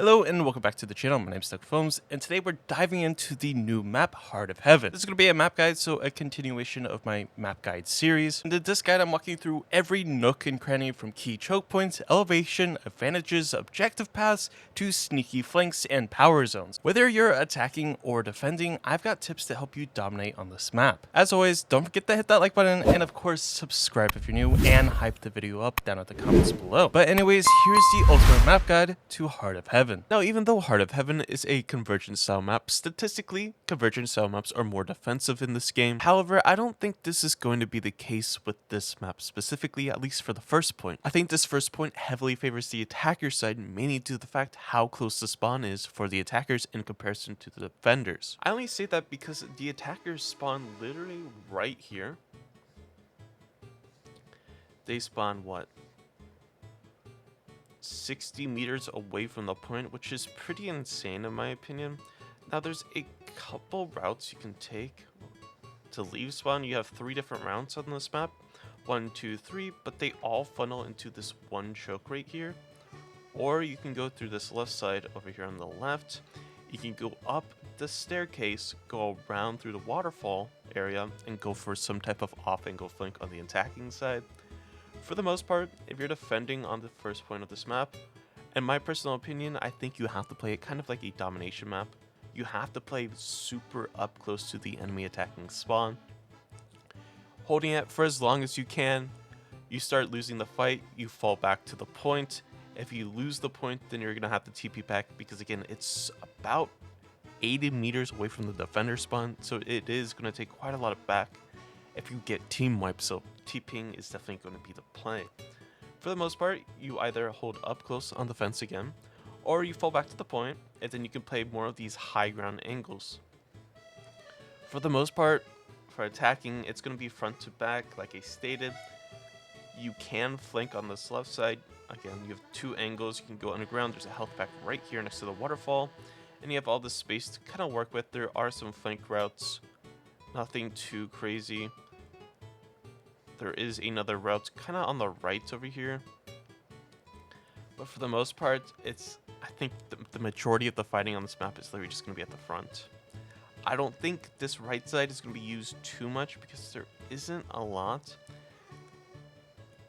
Hello and welcome back to the channel. My name is Delfino, and today we're diving into the new map, Heart of Heaven. This is going to be a map guide, so a continuation of my map guide series. And in this guide, I'm walking through every nook and cranny from key choke points, elevation, advantages, objective paths, to sneaky flanks and power zones. Whether you're attacking or defending, I've got tips to help you dominate on this map. As always, don't forget to hit that like button, and of course, subscribe if you're new, and hype the video up down at the comments below. But anyways, here's the ultimate map guide to Heart of Heaven. Now, even though Heart of Heaven is a convergence style map, statistically, convergence style maps are more defensive in this game. However, I don't think this is going to be the case with this map specifically, at least for the first point. I think this first point heavily favors the attacker side, mainly due to the fact how close the spawn is for the attackers in comparison to the defenders. I only say that because the attackers spawn literally right here. They spawn what? 60 meters away from the point, which is pretty insane in my opinion. Now there's a couple routes you can take to leave spawn. You have 3 different routes on this map, 1, 2, 3, but they all funnel into this one choke right here. Or you can go through this left side over here on the left. You can go up the staircase, go around through the waterfall area, and go for some type of off-angle flank on the attacking side. For the most part, if you're defending on the first point of this map, in my personal opinion, I think you have to play it kind of like a domination map. You have to play super up close to the enemy attacking spawn, holding it for as long as you can. You start losing the fight, you fall back to the point. If you lose the point, then you're going to have to TP back because again, it's about 80 meters away from the defender spawn, so it is going to take quite a lot of back if you get team wipes, so TPing is definitely going to be the play. For the most part, you either hold up close on the fence again, or you fall back to the point, and then you can play more of these high ground angles. For the most part, for attacking, it's going to be front to back, like I stated. You can flank on this left side. Again, you have 2 angles. You can go underground. There's a health pack right here next to the waterfall, and you have all this space to kind of work with. There are some flank routes. Nothing too crazy. There is another route kind of on the right over here. But for the most part, I think the majority of the fighting on this map is literally just going to be at the front. I don't think this right side is going to be used too much because there isn't a lot.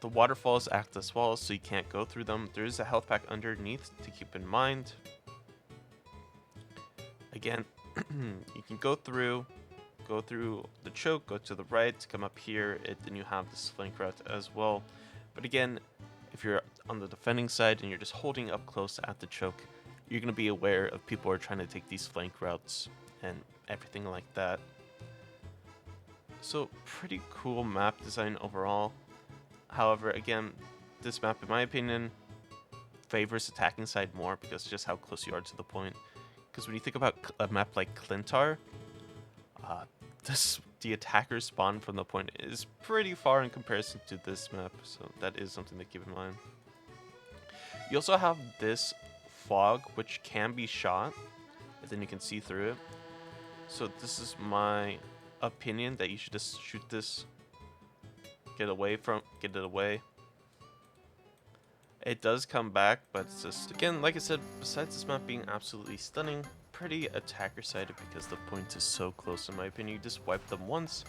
The waterfalls act as walls, so you can't go through them. There is a health pack underneath to keep in mind. Again, you can go through the choke, go to the right, come up here, then you have this flank route as well. But again, if you're on the defending side and you're just holding up close at the choke, you're going to be aware of people are trying to take these flank routes and everything like that. So pretty cool map design overall. However, again, this map in my opinion favors attacking side more because just how close you are to the point. Because when you think about a map like Clintar, the attacker spawn from the point is pretty far in comparison to this map, so that is something to keep in mind. You also have this fog, which can be shot, and then you can see through it. So this is my opinion that you should just shoot this, get it away. It does come back, but it's just, again, like I said, besides this map being absolutely stunning, pretty attacker-sided because the point is so close in my opinion. You just wipe them once,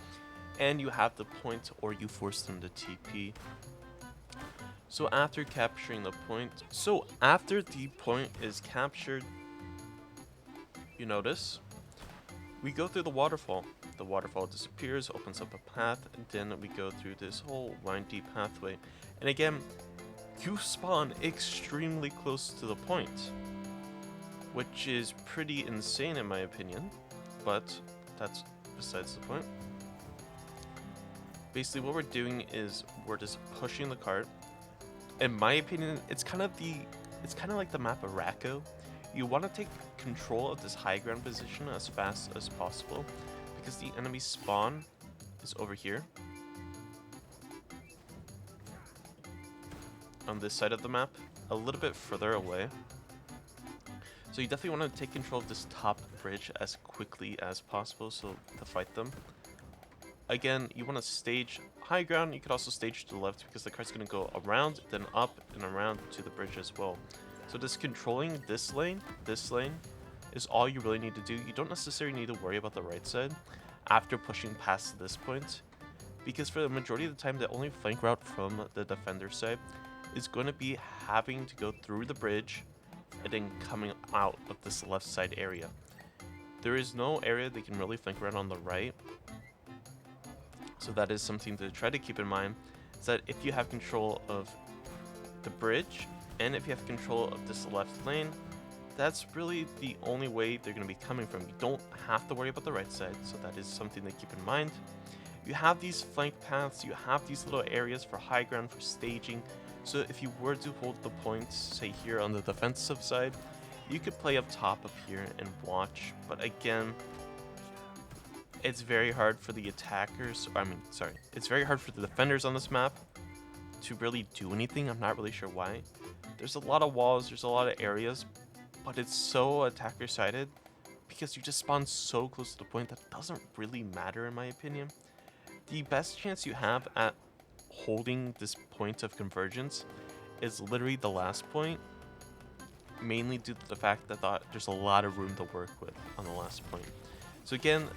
and you have the point, or you force them to TP. So after capturing the point, is captured, you notice, we go through the waterfall. The waterfall disappears, opens up a path, and then we go through this whole windy pathway. And again, you spawn extremely close to the point, which is pretty insane in my opinion, but that's besides the point. Basically what we're doing is we're just pushing the cart. In my opinion, it's kind of like the map of Racco. You want to take control of this high ground position as fast as possible because the enemy spawn is over here on this side of the map, a little bit further away. So you definitely want to take control of this top bridge as quickly as possible so to fight them. Again, you want to stage high ground. You could also stage to the left because the cart's going to go around, then up, and around to the bridge as well. So just controlling this lane is all you really need to do. You don't necessarily need to worry about the right side after pushing past this point, because for the majority of the time, the only flank route from the defender side is going to be having to go through the bridge and then coming out of this left side area. There is no area they can really flank around on the right, so that is something to try to keep in mind, is that if you have control of the bridge and if you have control of this left lane, that's really the only way they're going to be coming from. You don't have to worry about the right side, so that is something to keep in mind. You have these flank paths, you have these little areas for high ground, for staging, so if you were to hold the points, say here on the defensive side, you could play up top up here and watch, but again, it's very hard for the attackers, it's very hard for the defenders on this map to really do anything. I'm not really sure why. There's a lot of walls, there's a lot of areas, but it's so attacker sided because you just spawn so close to the point that it doesn't really matter in my opinion. The best chance you have at holding this point of convergence is literally the last point, mainly due to the fact that there's a lot of room to work with on the last point. So again,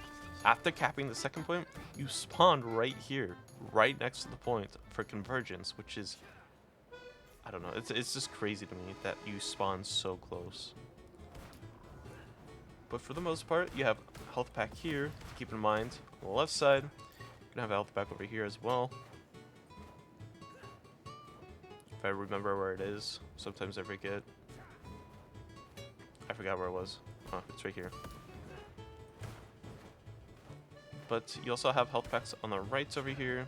after capping the second point, you spawn right here, right next to the point for convergence, which is, I don't know, it's just crazy to me that you spawn so close. But for the most part, you have health pack here, keep in mind, on the left side, you're gonna have a health pack over here as well. If I remember where it is, sometimes I forget. I forgot where it was. Oh, it's right here. But you also have health packs on the rights over here.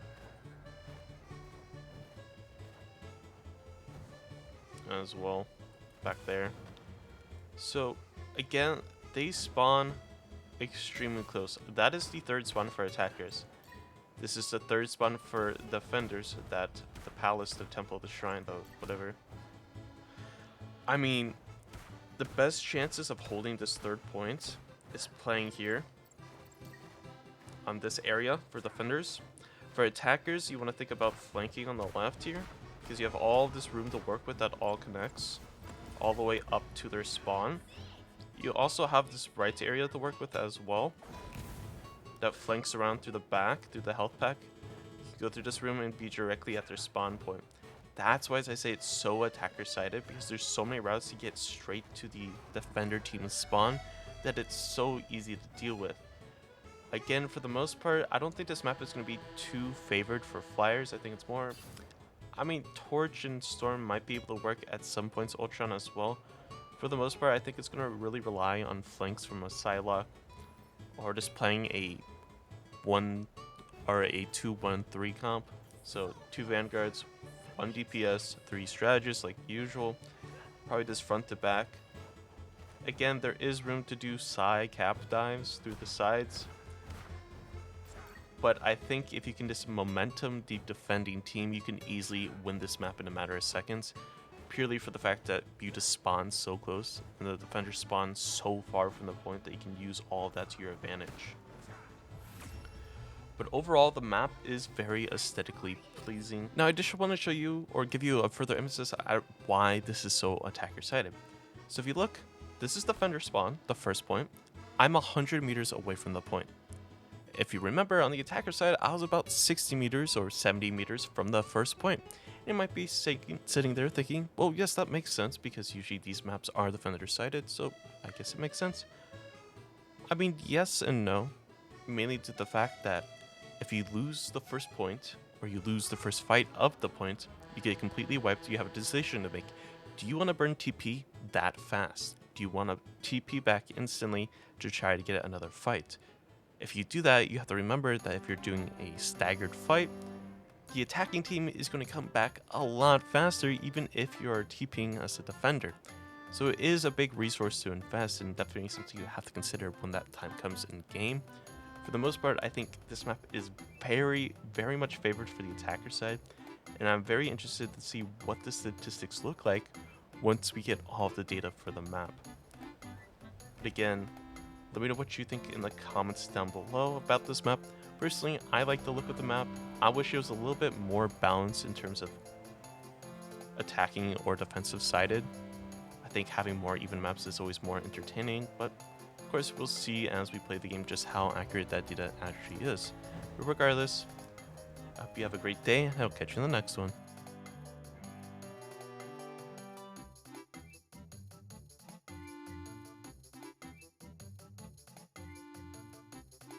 As well, back there. So, again, they spawn extremely close. That is the third spawn for attackers. This is the third spawn for defenders, that the palace, the temple, the shrine, the whatever. I mean, the best chances of holding this third point is playing here on this area for defenders. For attackers, you want to think about flanking on the left here, because you have all this room to work with that all connects all the way up to their spawn. You also have this right area to work with as well, that flanks around through the back, through the health pack. You can go through this room and be directly at their spawn point. That's why, as I say, it's so attacker-sided, because there's so many routes to get straight to the defender team's spawn that it's so easy to deal with. Again, for the most part, I don't think this map is going to be too favored for flyers. I think it's more... I mean, Torch and Storm might be able to work at some points, Ultron as well. For the most part, I think it's going to really rely on flanks from a Psylocke, or just playing a 2-1-3 comp. So 2 Vanguards, 1 DPS, 3 strategists like usual. Probably just front to back. Again, there is room to do Psy cap dives through the sides. But I think if you can just momentum the defending team, you can easily win this map in a matter of seconds. Purely for the fact that you just spawn so close, and the defender spawns so far from the point that you can use all of that to your advantage. But overall, the map is very aesthetically pleasing. Now, I just want to show you, or give you a further emphasis at why this is so attacker-sided. So if you look, this is defender spawn, the first point. I'm 100 meters away from the point. If you remember, on the attacker side, I was about 60 meters or 70 meters from the first point. You might be sitting there thinking, well, yes, that makes sense, because usually these maps are defender-sided, so I guess it makes sense. I mean, yes and no, mainly due to the fact that if you lose the first point, or you lose the first fight of the point, you get completely wiped. You have a decision to make. Do you want to burn TP that fast? Do you want to TP back instantly to try to get another fight? If you do that, you have to remember that if you're doing a staggered fight, the attacking team is going to come back a lot faster, even if you're TPing as a defender. So it is a big resource to invest, and definitely something you have to consider when that time comes in game. For the most part, I think this map is very, very much favored for the attacker side, and I'm very interested to see what the statistics look like once we get all of the data for the map. But again, let me know what you think in the comments down below about this map. Personally, I like the look of the map. I wish it was a little bit more balanced in terms of attacking or defensive sided. I think having more even maps is always more entertaining, but of course we'll see as we play the game just how accurate that data actually is. But regardless, I hope you have a great day, and I'll catch you in the next one.